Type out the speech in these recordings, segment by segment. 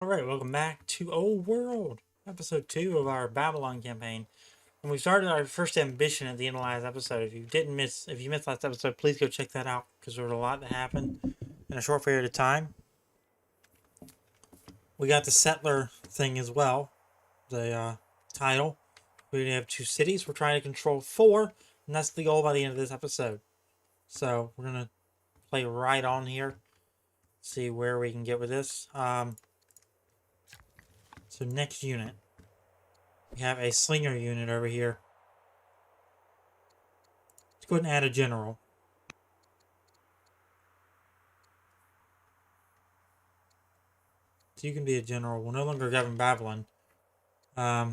Alright, welcome back to Old World, episode 2 of our Babylon campaign. And we started our first ambition at the end of last episode. If you missed last episode, please go check that out, because there was a lot that happened in a short period of time. We got the settler thing as well, the title. We have 2 cities, we're trying to control 4, and that's the goal by the end of this episode. So, we're going to play right on here, see where we can get with this. So next unit, we have a slinger unit over here. Let's go ahead and add a general. So you can be a general. We'll no longer govern Babylon. I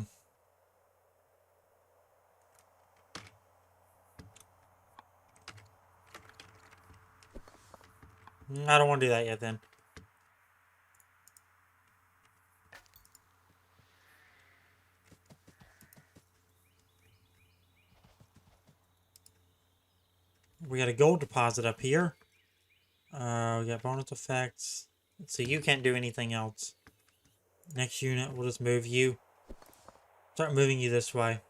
don't want to do that yet then. We got a gold deposit up here. We got bonus effects. Let's see, you can't do anything else. Next unit, we'll just move you. Start moving you this way.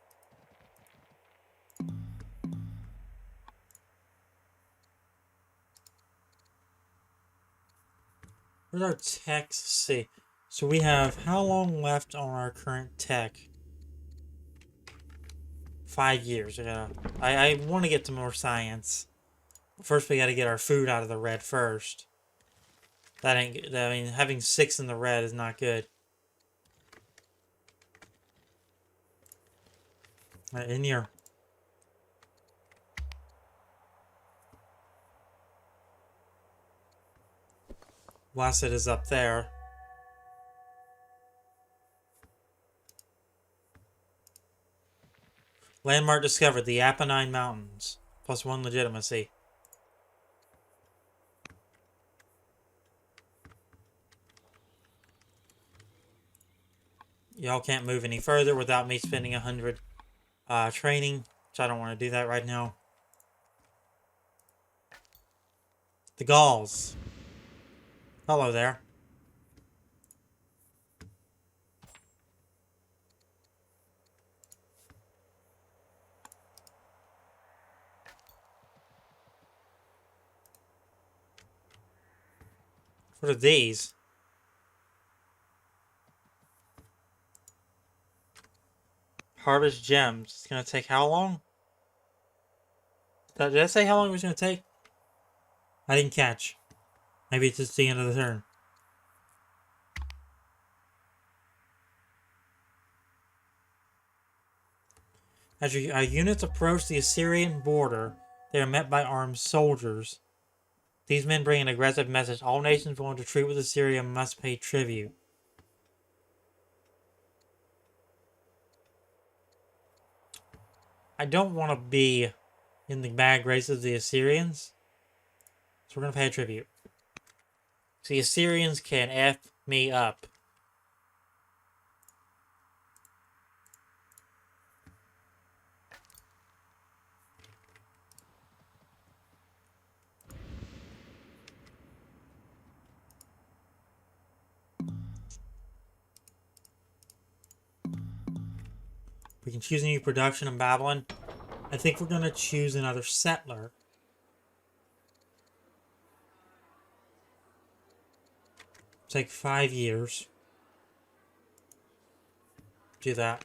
Where's our tech? Let's see. So we have how long left on our current tech? 5 years. I want to get to more science. First, we got to get our food out of the red first. That ain't good. I mean, having 6 in the red is not good. Right, in here. Blessed is up there. Landmark discovered, the Apennine Mountains. +1 legitimacy. Y'all can't move any further without me spending 100 training, which I don't want to do that right now. The Gauls. Hello there. What are these? Harvest gems. It's gonna take how long? Did I say how long it was gonna take? I didn't catch. Maybe it's just the end of the turn. As your units approach the Assyrian border, they are met by armed soldiers. These men bring an aggressive message. All nations willing to treat with Assyria must pay tribute. I don't want to be in the bad graces of the Assyrians, so we're going to pay a tribute. So the Assyrians can F me up. We can choose a new production in Babylon. I think we're going to choose another settler. Take 5 years. Do that.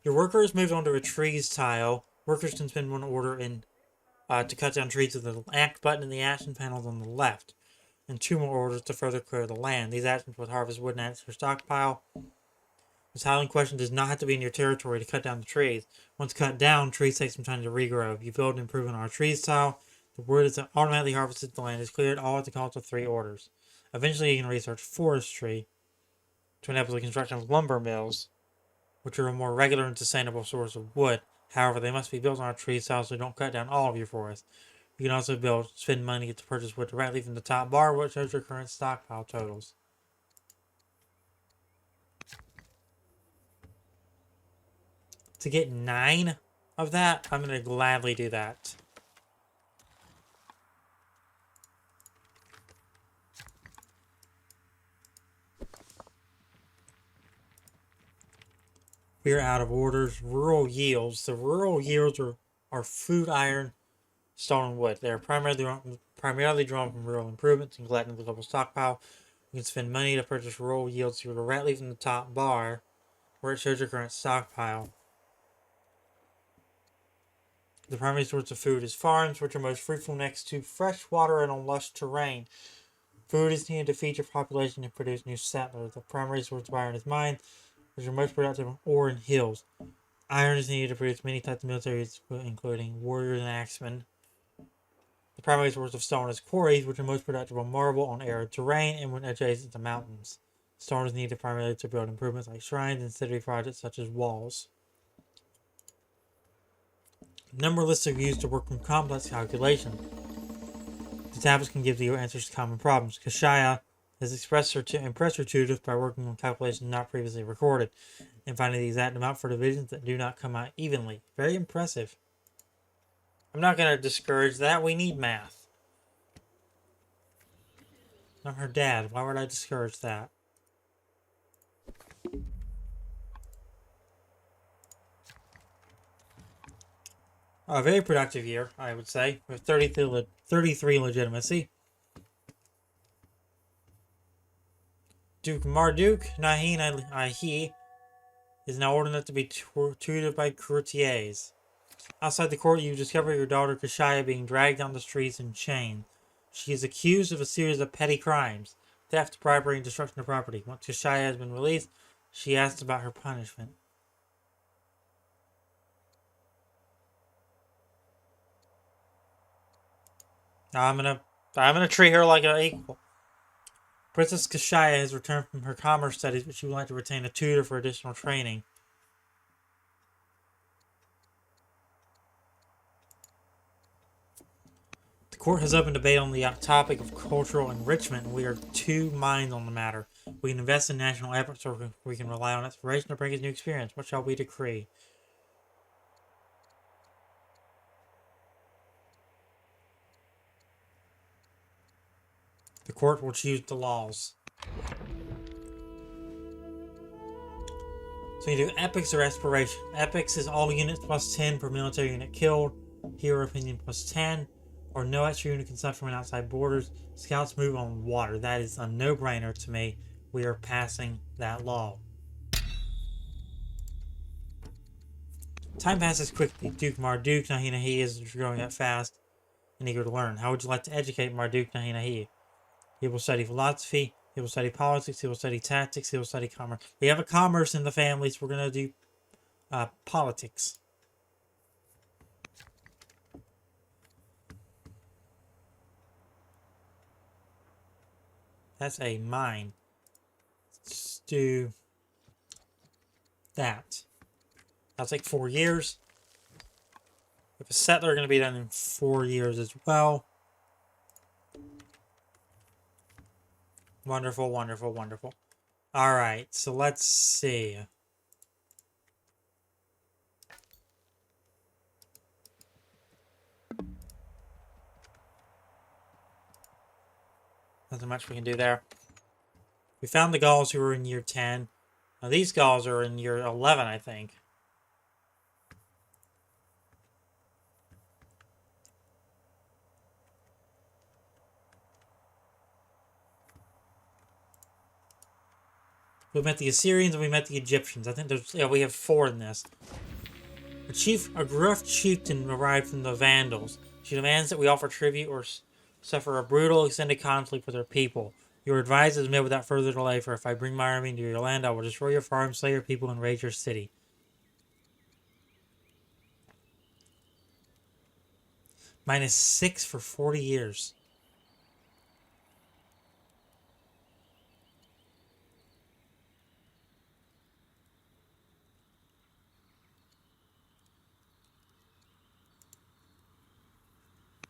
Your worker is moved onto a trees tile. Workers can spend 1 order in to cut down trees with the act button in the action panels on the left, and 2 more orders to further clear the land. These actions will harvest wood and add to your stockpile. The tile in question does not have to be in your territory to cut down the trees. Once cut down, trees take some time to regrow. If you build and improve on our trees tile, the wood is automatically harvested, the land is cleared, all at the cost of 3 orders. Eventually, you can research forestry to enable the construction of lumber mills, which are a more regular and sustainable source of wood. However, they must be built on our trees tile so don't cut down all of your forest. You can also spend money to purchase wood directly from the top bar, which shows your current stockpile totals. To get 9 of that, I'm going to gladly do that. We are out of orders. Rural yields. The rural yields are food, iron, stone, and wood. They are primarily drawn from rural improvements and collecting the global stockpile. You can spend money to purchase rural yields directly from the top bar, where it shows your current stockpile. The primary source of food is farms, which are most fruitful next to fresh water and on lush terrain. Food is needed to feed your population and produce new settlers. The primary source of iron is mines, which are most productive on ore and hills. Iron is needed to produce many types of military, including warriors and axemen. The primary source of stone is quarries, which are most productive on marble on arid terrain and when adjacent to mountains. Stone is needed primarily to build improvements like shrines and city projects such as walls. Number lists are used to work from complex calculations. The tablets can give you answers to common problems. Kashaya has impressed her tutors by working on calculations not previously recorded and finding the exact amount for divisions that do not come out evenly. Very impressive. I'm not going to discourage that. We need math. I'm her dad. Why would I discourage that? A very productive year, I would say, with 33 legitimacy. Duke Marduk Nahin Ahi is now old enough to be tutored by courtiers. Outside the court, you discover your daughter Kashaya being dragged down the streets in chains. She is accused of a series of petty crimes: theft, bribery, and destruction of property. Once Kashaya has been released, she asks about her punishment. I'm gonna treat her like an equal. Princess Kashaya has returned from her commerce studies, but she would like to retain a tutor for additional training. The court has opened debate on the topic of cultural enrichment, and we are two minds on the matter. We can invest in national efforts, or we can rely on inspiration to bring us new experience. What shall we decree? The court will choose the laws. So you do epics or aspiration. Epics is all units plus 10 per military unit killed. Hero opinion plus 10. Or no extra unit can suffer from outside borders. Scouts move on water. That is a no-brainer to me. We are passing that law. Time passes quickly. Duke Marduk Nahinahi is growing up fast and eager to learn. How would you like to educate Marduk Nahinahi? He will study philosophy. He will study politics. He will study tactics. He will study commerce. We have a commerce in the family, so we're going to do politics. That's a mine. Let's do that. That'll take 4 years. If a settler, going to be done in 4 years as well. Wonderful, wonderful, wonderful. Alright, so let's see. Nothing much we can do there. We found the Gauls who were in year 10. Now these Gauls are in year 11, I think. We met the Assyrians and we met the Egyptians. I think we have 4 in this. A gruff chieftain arrived from the Vandals. She demands that we offer tribute or suffer a brutal extended conflict with her people. Your advice is made without further delay, for if I bring my army into your land, I will destroy your farms, slay your people, and raise your city. -6 for 40 years.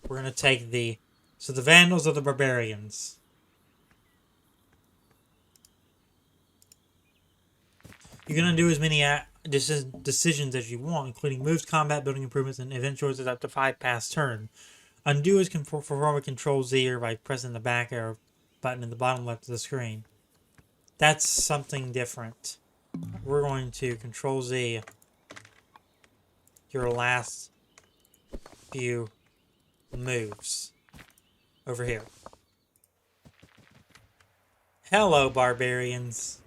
We're going to take the... So the Vandals are the barbarians. You can undo as many decisions as you want, including moves, combat, building improvements, and event choices up to 5 past turn. Undo is perform a Control Z or by pressing the back arrow button in the bottom left of the screen. That's something different. We're going to Control Z your last few moves over here. Hello, barbarians.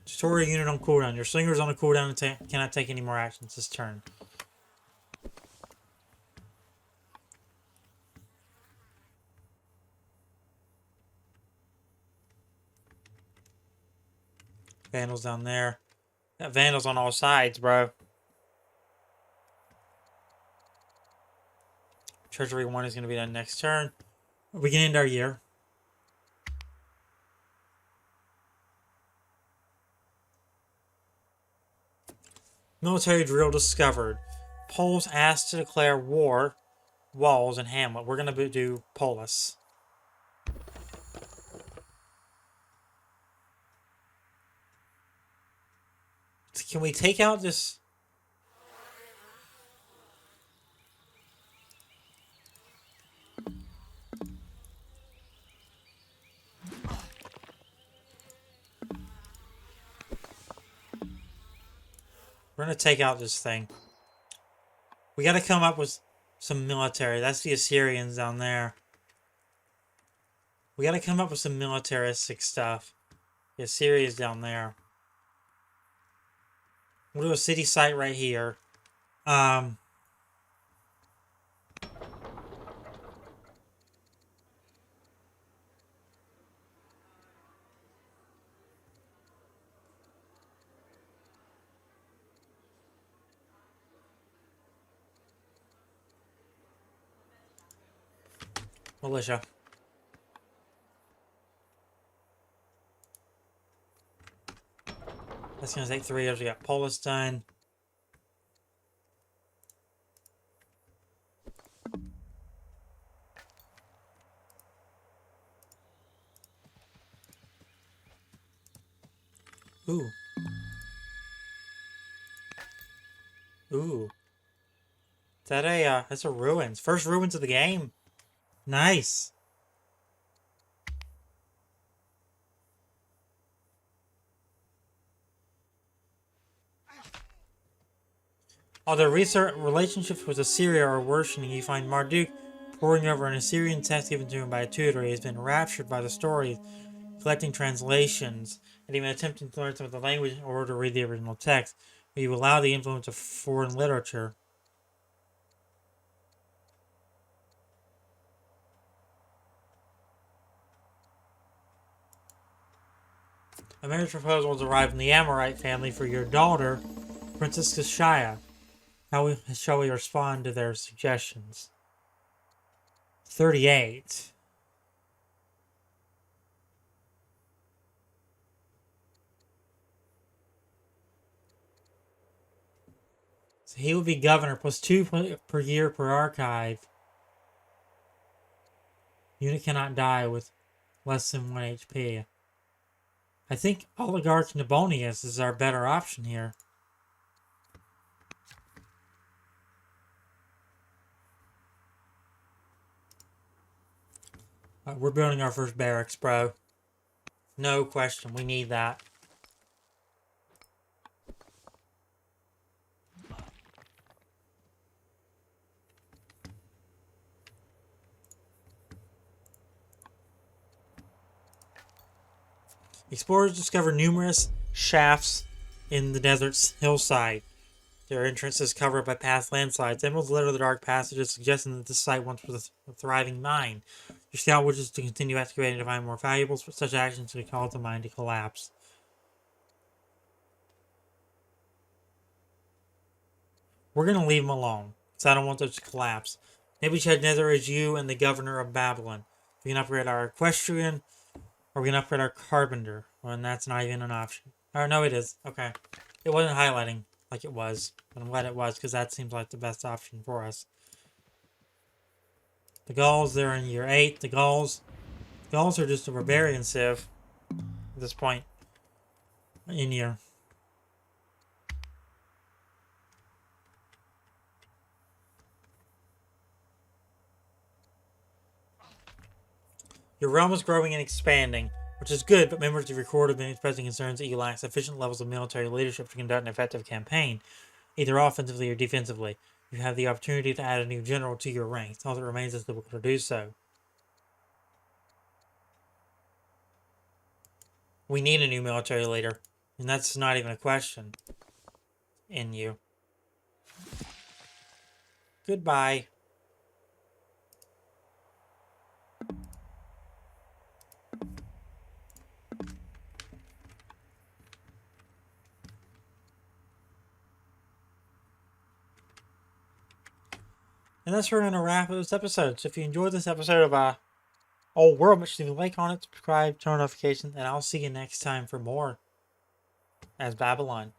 Tutorial unit on cooldown. Your slinger's on a cooldown and cannot take any more actions this turn. Vandals down there. Got vandals on all sides, bro. Treasury 1 is going to be done next turn. We can end our year. Military drill discovered. Poles asked to declare war, walls, and hamlet. We're going to do Polis. Can we take out this? We're going to take out this thing. We got to come up with some military. That's the Assyrians down there. We got to come up with some militaristic stuff. The Assyrians down there. We'll do a city site right here. Militia. That's going to take 3 years. We got Polis done. Ooh. Ooh. Is that a, that's a ruins. First ruins of the game. Nice. Although recent relationships with Assyria are worsening, you find Marduk poring over an Assyrian text given to him by a tutor. He has been raptured by the story, collecting translations, and even attempting to learn some of the language in order to read the original text. But you allow the influence of foreign literature. A marriage proposal has arrived from the Amorite family for your daughter, Princess Kashaya. How shall we respond to their suggestions? 38. So he will be governor, plus 2 per year per archive. Unit cannot die with less than 1 HP. I think Oligarch Nabonius is our better option here. We're building our first barracks, bro. No question. We need that. Explorers discover numerous shafts in the desert's hillside. Their entrance is covered by past landslides. Emeralds litter the dark passages, suggesting that this site once was a thriving mine. Your scout wishes to continue excavating to find more valuables, but such actions could cause the mine to collapse. We're going to leave them alone, because I don't want those to collapse. Nebuchadnezzar is you and the governor of Babylon. We can upgrade our equestrian, or we can upgrade our carpenter. Well, and that's not even an option. Oh, no, it is. Okay. It wasn't highlighting like it was, but I'm glad it was, because that seems like the best option for us. The Gauls, they're in year 8. The Gauls are just a barbarian civ at this point in year. Your realm is growing and expanding, which is good, but members of your court have been expressing concerns that you lack sufficient levels of military leadership to conduct an effective campaign, either offensively or defensively. You have the opportunity to add a new general to your ranks. All that remains is the will to do so. We need a new military leader, and that's not even a question in you. Goodbye. And that's where we're going to wrap up this episode. So if you enjoyed this episode of Old World, make sure to like on it, subscribe, turn on notifications, and I'll see you next time for more as Babylon.